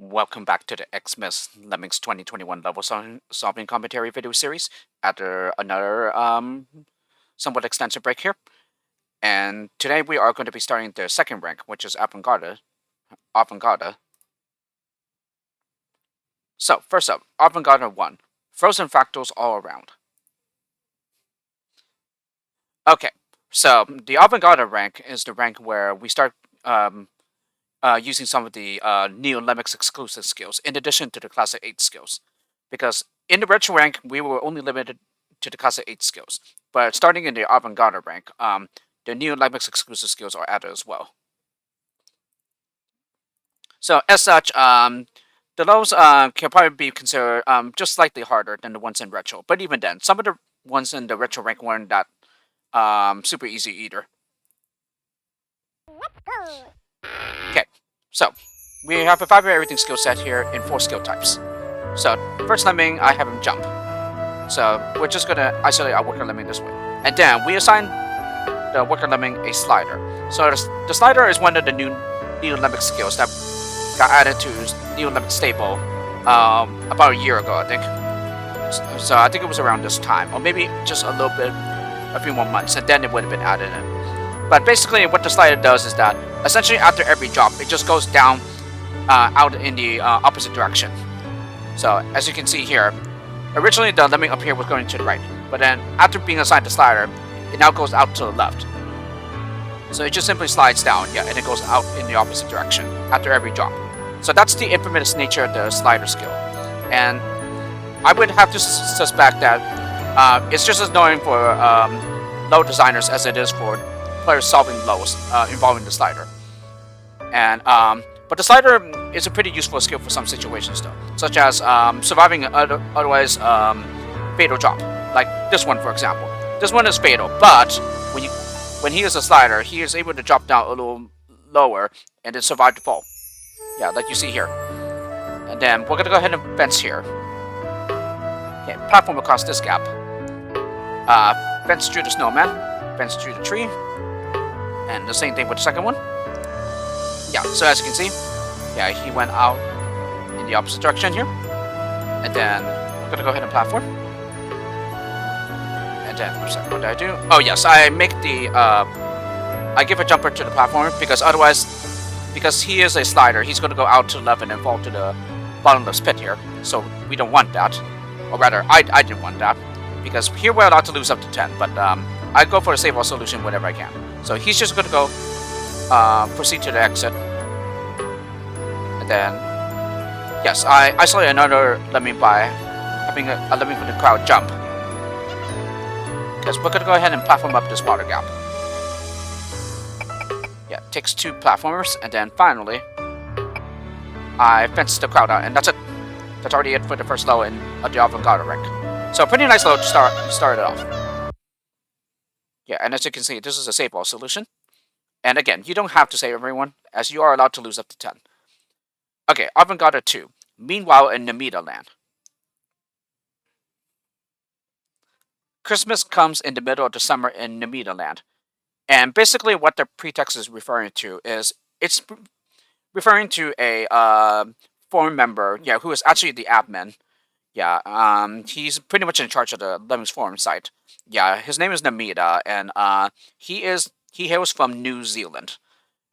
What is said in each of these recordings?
Welcome back to the Xmas Lemmings 2021 level solving commentary video series after another somewhat extensive break here. And today we are going to be starting the second rank, which is Avant-Garde. Avant-Garde. So, first up, Avant-Garde 1. Frozen fractals all around. Okay, so the Avant-Garde rank is the rank where we start using some of the Neo Lemmings exclusive skills in addition to the Classic 8 skills. Because in the Retro rank, we were only limited to the Classic 8 skills. But starting in the Avant-Garde rank, the Neo Lemmings exclusive skills are added as well. So, as such, the levels can probably be considered just slightly harder than the ones in Retro. But even then, some of the ones in the Retro rank weren't that super easy either. Okay, so we have a 5 everything skill set here in 4 skill types. So, first lemming, I have him jump. So, we're just gonna isolate our worker lemming this way. And then we assign the worker lemming a slider. So, the slider is one of the new Neo Lemmings skills that got added to Neo Lemmings stable about a year ago, I think. So, I think it was around this time, or maybe just a few more months, and then it would have been added in. But basically, what the slider does is that essentially after every drop, it just goes down out in the opposite direction. So as you can see here, originally the lemming up here was going to the right, but then after being assigned the slider, it now goes out to the left. So it just simply slides down, and it goes out in the opposite direction after every drop. So that's the implemented nature of the slider skill. And I would have to suspect that it's just as annoying for low designers as it is for players solving lows involving the slider. And but the slider is a pretty useful skill for some situations though, such as surviving an otherwise fatal drop, like this one for example. This one is fatal, but when he is a slider, he is able to drop down a little lower and then survive the fall. Yeah, like you see here. And then we're gonna go ahead and fence here. Okay, platform across this gap. Fence through the snowman, fence through the tree, and the same thing with the second one. Yeah, so as you can see, he went out in the opposite direction here. And then we're gonna go ahead and platform. And then, what did I do? Oh yes, I make the I give a jumper to the platform because otherwise, because he is a slider, he's gonna go out to the left and then fall to the bottomless pit here. So we don't want that, or rather, I didn't want that because here we're allowed to lose up to 10, but I go for a save all solution whenever I can. So he's just gonna go proceed to the exit. And then, yes, I isolate another lemming by having a lemming from the crowd jump. Because we're gonna go ahead and platform up this water gap. Yeah, it takes 2 platformers, and then finally, I fence the crowd out, and that's it. That's already it for the first level in the Avant-Garde rank. So pretty nice level to start it off. Yeah, and as you can see, this is a save all solution. And again, you don't have to save everyone, as you are allowed to lose up to 10. Okay, Avant-Garde 2. Meanwhile in Namida Land. Christmas comes in the middle of the summer in Namida Land. And basically what the pretext is referring to is, it's referring to a forum member, who is actually the admin. He's pretty much in charge of the Lemmings forum site. Yeah, his name is Namida, and he hails from New Zealand.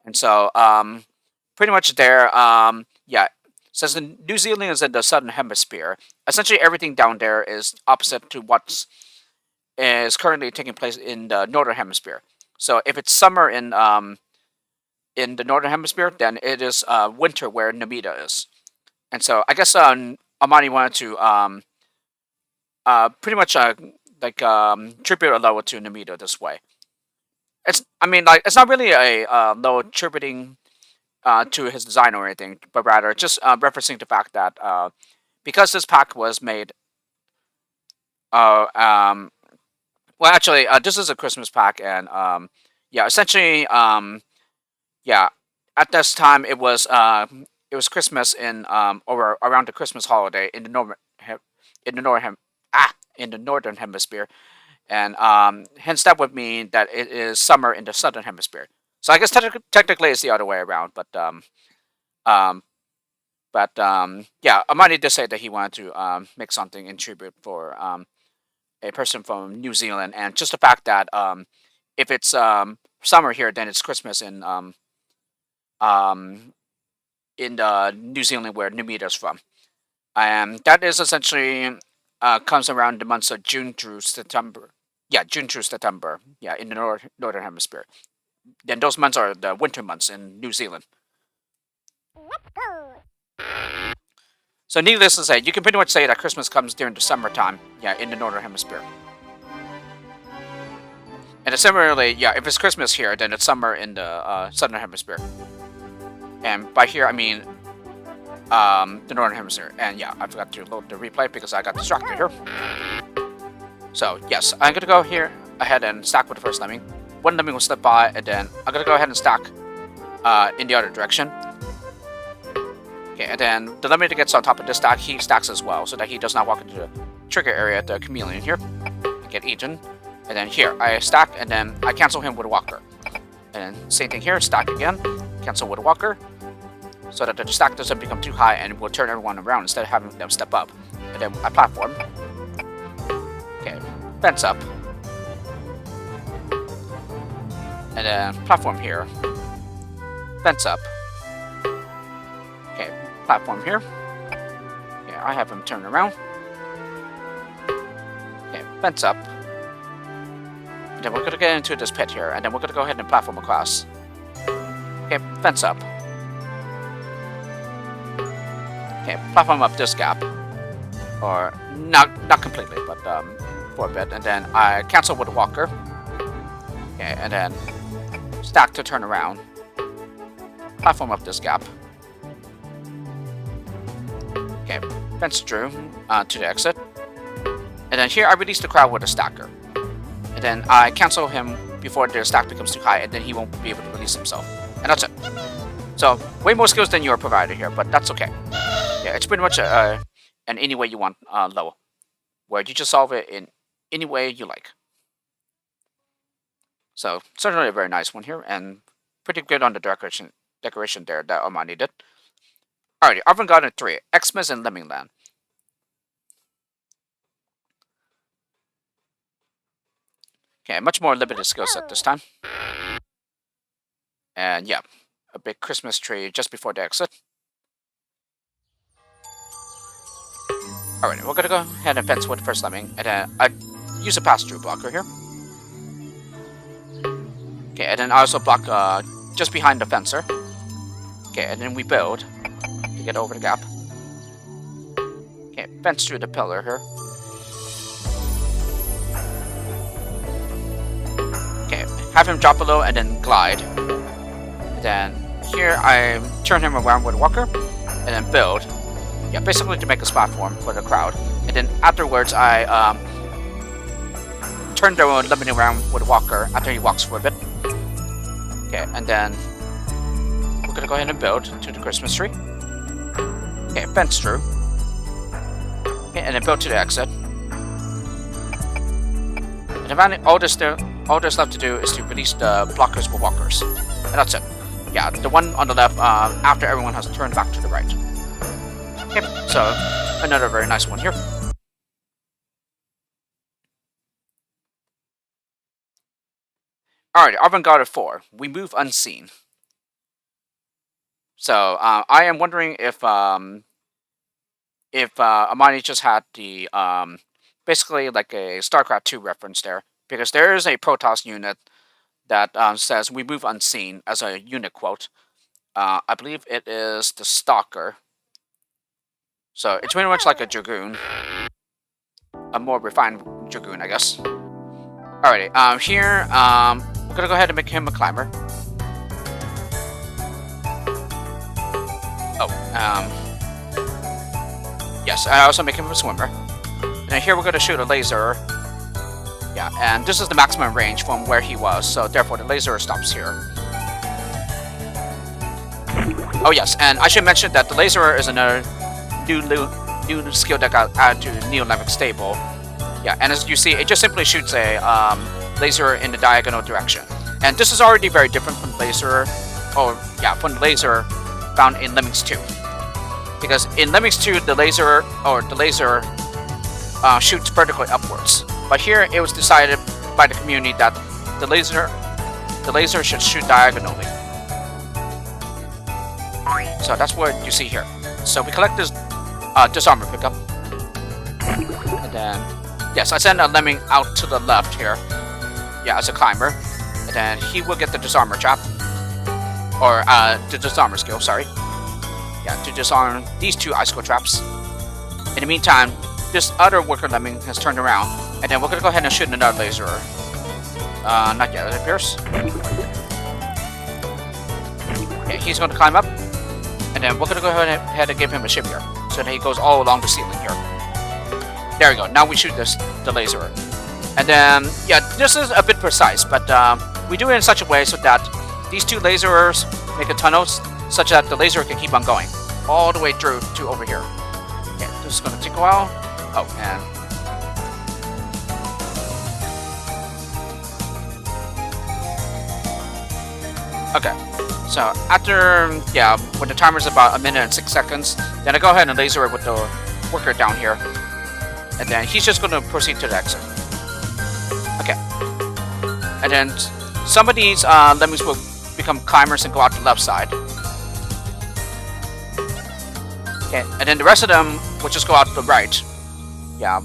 And so, pretty much there, says the New Zealand is in the southern hemisphere. Essentially, everything down there is opposite to what is currently taking place in the northern hemisphere. So, if it's summer in the northern hemisphere, then it is winter where Namida is. And so, I guess Amani wanted to pretty much tribute a level to Namida this way. It's not really a low attributing to his design or anything, but rather just referencing the fact that because this pack was made, this is a Christmas pack, and essentially, at this time it was Christmas in or around the Christmas holiday in the northern hemisphere. And hence that would mean that it is summer in the southern hemisphere. So I guess technically it's the other way around, but But yeah, Amani did say that he wanted to make something in tribute for a person from New Zealand, and just the fact that if it's summer here, then it's Christmas um, in New Zealand where Numida is from. And that is essentially comes around the months of June through September. Yeah, June through September. Yeah, in the northern hemisphere. Then those months are the winter months in New Zealand. So needless to say, you can pretty much say that Christmas comes during the summertime. Yeah, in the northern hemisphere. And similarly, yeah, if it's Christmas here, then it's summer in the southern hemisphere. And by here, I mean the northern hemisphere. And yeah, I forgot to load the replay because I got distracted here. So yes, I'm gonna go here ahead and stack with the first lemming. One lemming will slip by, and then I'm gonna go ahead and stack in the other direction. Okay, and then the lemming that gets on top of this stack, he stacks as well, so that he does not walk into the trigger area, the chameleon here, and get eaten. And then here, I stack, and then I cancel him with a walker. And then same thing here, stack again, cancel with a walker, so that the stack doesn't become too high and will turn everyone around instead of having them step up. And then I platform. Okay, fence up. And then platform here. Fence up. Okay, platform here. Okay, I have him turn around. Okay, fence up. And then we're gonna get into this pit here, and then we're gonna go ahead and platform across. Okay, fence up. Okay, platform up this gap. Or not completely, but for a bit. And then I cancel with a walker. Okay, and then stack to turn around. Platform up this gap. Okay, fence through to the exit. And then here I release the crowd with a stacker. And then I cancel him before the stack becomes too high, and then he won't be able to release himself. And that's it. So, way more skills than your provider here, but that's okay. Yeah, it's pretty much an any way you want level, where you just solve it in any way you like. So, certainly a very nice one here, and pretty good on the decoration there that Armani did. Alrighty, Avant-Garde 3, Xmas and Lemming Land. Okay, much more limited skill set this time. And yeah, a big Christmas tree just before the exit. Alright, we're gonna go ahead and fence with the first lemming, and then I use a pass-through blocker here. Okay, and then I also block just behind the fencer. Okay, and then we build to get over the gap. Okay, fence through the pillar here. Okay, have him drop below and then glide. And then here I turn him around with a walker and then build. Yeah, basically to make a platform for the crowd. And then afterwards I turn the lemming around with a walker after he walks for a bit. Okay, and then we're gonna go ahead and build to the Christmas tree. Okay, fence through. Okay, and then build to the exit. And then all there's left to do is to release the blockers with walkers. And that's it. Yeah, the one on the left after everyone has turned back to the right. Okay, so another very nice one here. Alright, Avant-Garde 4. We move unseen. So I am wondering if Amani just had the basically like a StarCraft 2 reference there, because there is a Protoss unit that says "we move unseen" as a unit quote. I believe it is the Stalker. So it's pretty much like a Dragoon, a more refined Dragoon, I guess. Alrighty, here we're gonna go ahead and make him a climber. Oh, yes, I also make him a swimmer. And then here we're gonna shoot a laser. Yeah, and this is the maximum range from where he was, so therefore the laser stops here. Oh yes, and I should mention that the laser is another new skill that got added to the Neo-Lemming stable. Yeah, and as you see, it just simply shoots a laser in the diagonal direction. And this is already very different from the laser, from the laser found in Lemmings 2. Because in Lemmings 2, the laser shoots vertically upwards. But here it was decided by the community that the laser should shoot diagonally. So that's what you see here. So we collect this disarmor pickup. And then, yes, I send a lemming out to the left here. Yeah, as a climber. And then he will get the disarmor trap. Or the disarmor skill, sorry. Yeah, to disarm these two icicle traps. In the meantime, this other worker lemming has turned around. And then we're going to go ahead and shoot another laser. Not yet, it appears. Okay, he's going to climb up. And then we're going to go ahead and give him a shimmier. So that he goes all along the ceiling here. There we go. Now we shoot the laser. And then, yeah, this is a bit precise. But we do it in such a way so that these two lasers make a tunnel such that the laser can keep on going. All the way through to over here. Okay, this is going to take a while. Oh, and... Okay, so after, yeah, when the timer's about 1 minute and 6 seconds, then I go ahead and laser it with the worker down here. And then he's just going to proceed to the exit. Okay. And then some of these lemmings will become climbers and go out the left side. Okay, and then the rest of them will just go out the right. Yeah,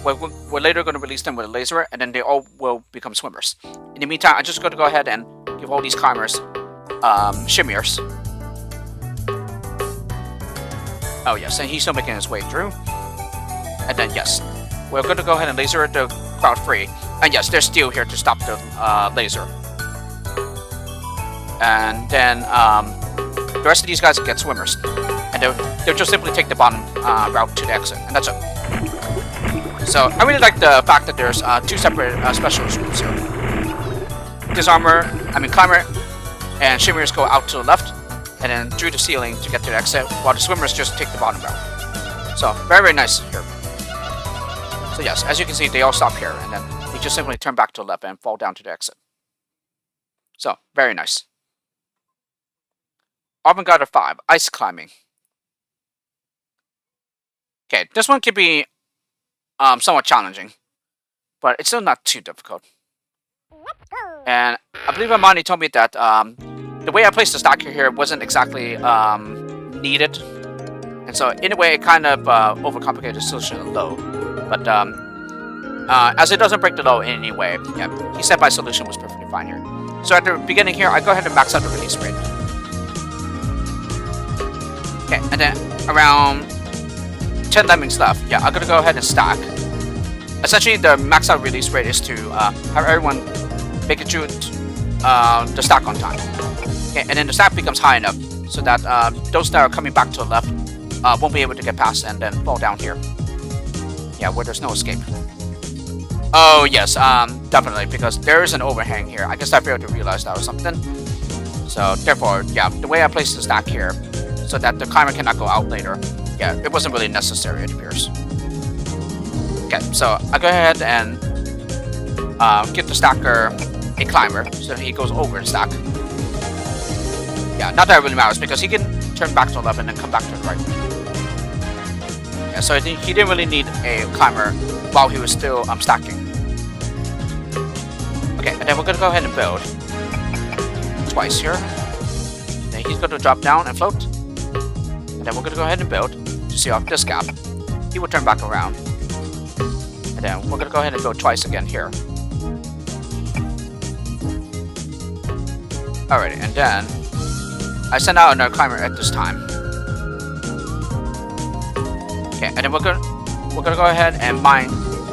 we're later going to release them with a laser, and then they all will become swimmers. In the meantime, I'm just going to go ahead and give all these climbers shimmiers. Oh yes, and he's still making his way through. And then yes, we're going to go ahead and laser the crowd free. And yes, they're still here to stop the laser. And then the rest of these guys get swimmers. And they'll just simply take the bottom route to the exit. And that's it. So I really like the fact that there's two separate specialist groups here. Climber and shimmiers go out to the left and then through the ceiling to get to the exit, while the swimmers just take the bottom route. So very, very nice here. So yes, as you can see, they all stop here, and then they just simply turn back to the left and fall down to the exit. So very nice. Avant-Garde 5, ice climbing. Okay, this one can be somewhat challenging, but it's still not too difficult. And I believe Amani told me that the way I placed the stack here wasn't exactly needed. And so in a way it kind of overcomplicated the solution low. But as it doesn't break the low in any way, yeah, he said my solution was perfectly fine here. So at the beginning here, I go ahead and max out the release rate. Okay, and then around 10 lemmings left, yeah, I'm gonna go ahead and stack. Essentially, the max out release rate is to have everyone make it through the stack on time. Okay, and then the stack becomes high enough so that those that are coming back to the left won't be able to get past and then fall down here. Yeah, where there's no escape. Oh yes, definitely, because there is an overhang here. I guess I failed to realize that or something. So therefore, yeah, the way I placed the stack here so that the climber cannot go out later, yeah, it wasn't really necessary, it appears. Okay, so I go ahead and give the stacker a climber so that he goes over the stack. Yeah, not that it really matters because he can turn back to the left and then come back to the right. Yeah, so he didn't really need a climber while he was still stacking. Okay, and then we're gonna go ahead and build twice here. Then he's gonna drop down and float. And then we're gonna go ahead and build to seal off this gap. He will turn back around. And then we're gonna go ahead and build twice again here. Alrighty, and then I send out another climber at this time. Okay, and then we're gonna go ahead and mine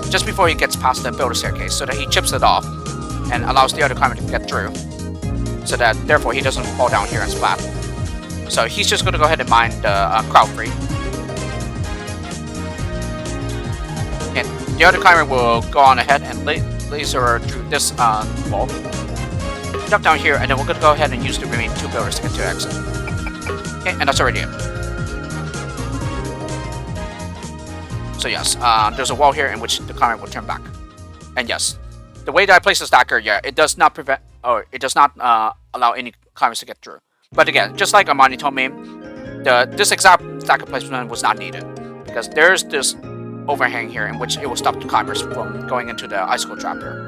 just before he gets past the builder staircase so that he chips it off and allows the other climber to get through. So that therefore he doesn't fall down here and splat. So he's just gonna go ahead and mine the crowd free. And the other climber will go on ahead and laser through this wall. Drop down here, and then we're gonna go ahead and use the remaining two builders to get to the exit. Okay, and that's already it. So yes, there's a wall here in which the climber will turn back. And yes, the way that I place the stacker, yeah, it does not prevent, or it does not allow any climbers to get through. But again, just like Amani told me, this exact stacker placement was not needed, because there's this overhang here in which it will stop the climbers from going into the icicle trap here.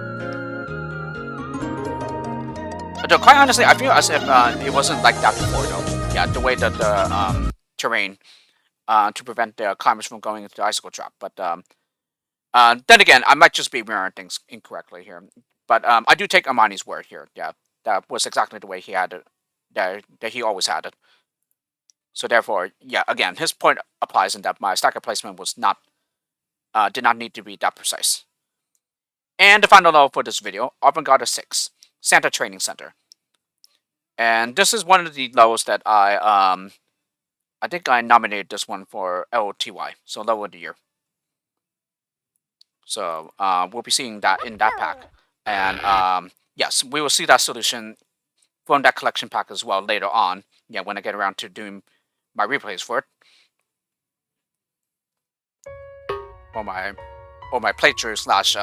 Though quite honestly, I feel as if it wasn't like that before though. Yeah, the way that the terrain to prevent the climbers from going into the icicle trap. But then again, I might just be mirroring things incorrectly here. But I do take Amani's word here. Yeah, that was exactly the way he had it. That he always had it. So therefore, yeah, again, his point applies in that my stacker placement was not did not need to be that precise. And the final level for this video, Avant-Garde 6, Santa Training Center. And this is one of the levels that I think I nominated this one for LOTY, so level of the year. So we'll be seeing that in that pack. And yes, we will see that solution from that collection pack as well later on. Yeah, when I get around to doing my replays for it. Or my playthrough slash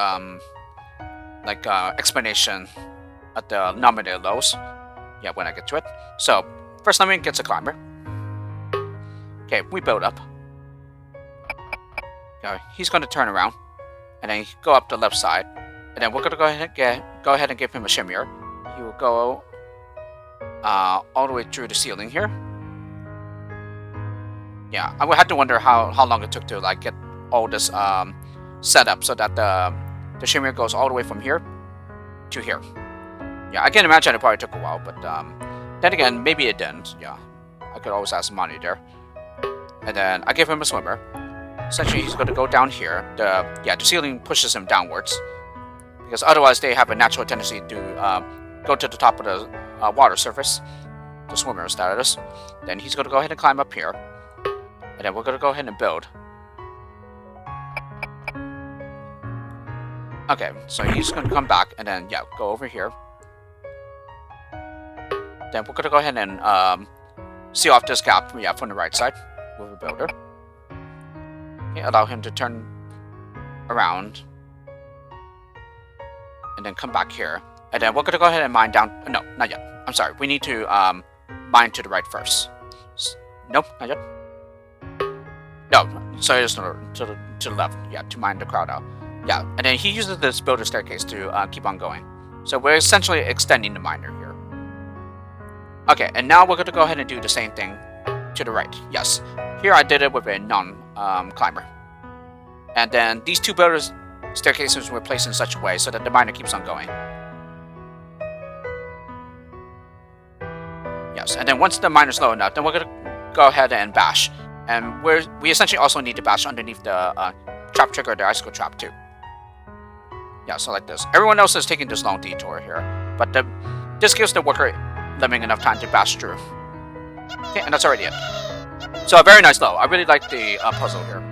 explanation at the nominated lows. Yeah, when I get to it. So first lemming gets a climber. Okay, we build up. Okay, he's going to turn around, and then go up the left side, and then we're going to go ahead and give him a shimmier. He will go all the way through the ceiling here. Yeah, I would have to wonder how long it took to like get all this set up so that the shimmier goes all the way from here to here. Yeah, I can imagine it probably took a while, but then again, maybe it didn't. Yeah, I could always ask money there. And then I give him a swimmer. Essentially, he's going to go down here. The ceiling pushes him downwards, because otherwise they have a natural tendency to go to the top of the water surface. The swimmers, that is. Then he's going to go ahead and climb up here, and then we're going to go ahead and build. Okay, so he's going to come back, and then yeah, go over here. Then we're going to go ahead and seal off this gap, yeah, from the right side with a builder. Okay, allow him to turn around and then come back here. And then we're going to go ahead and mine down. No, not yet. I'm sorry. We need to mine to the right first. Nope, not yet. No, sorry, just to the left. Yeah, to mine the crowd out. Yeah, and then he uses this builder staircase to keep on going. So we're essentially extending the miner here. Okay, and now we're going to go ahead and do the same thing to the right. Yes, here I did it with a non-climber. And then these two builder staircases were placed in such a way so that the miner keeps on going. Yes, and then once the miner's low enough, then we're going to go ahead and bash. And we essentially also need to bash underneath the trap trigger, the icicle trap too. Yeah, so like this. Everyone else is taking this long detour here, but this gives the worker lemming enough time to bash through. Okay, and that's already it. So a very nice low. I really like the puzzle here.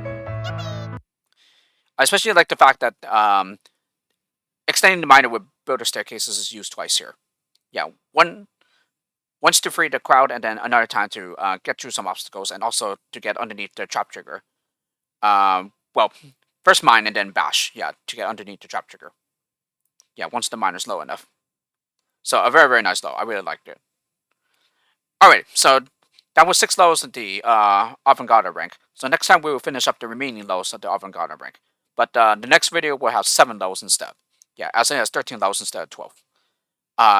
I especially like the fact that extending the miner with builder staircases is used twice here. Yeah, once to free the crowd, and then another time to get through some obstacles, and also to get underneath the trap trigger. Well, first mine and then bash, yeah, to get underneath the trap trigger. Yeah, once the miner's low enough. So a very, very nice low. I really liked it. Alright, so that was 6 lows at the Avant-Garde rank. So next time we will finish up the remaining lows at the Avant-Garde rank. But the next video will have 7 lows instead. Yeah, as it has 13 lows instead of 12.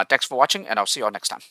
Thanks for watching, and I'll see you all next time.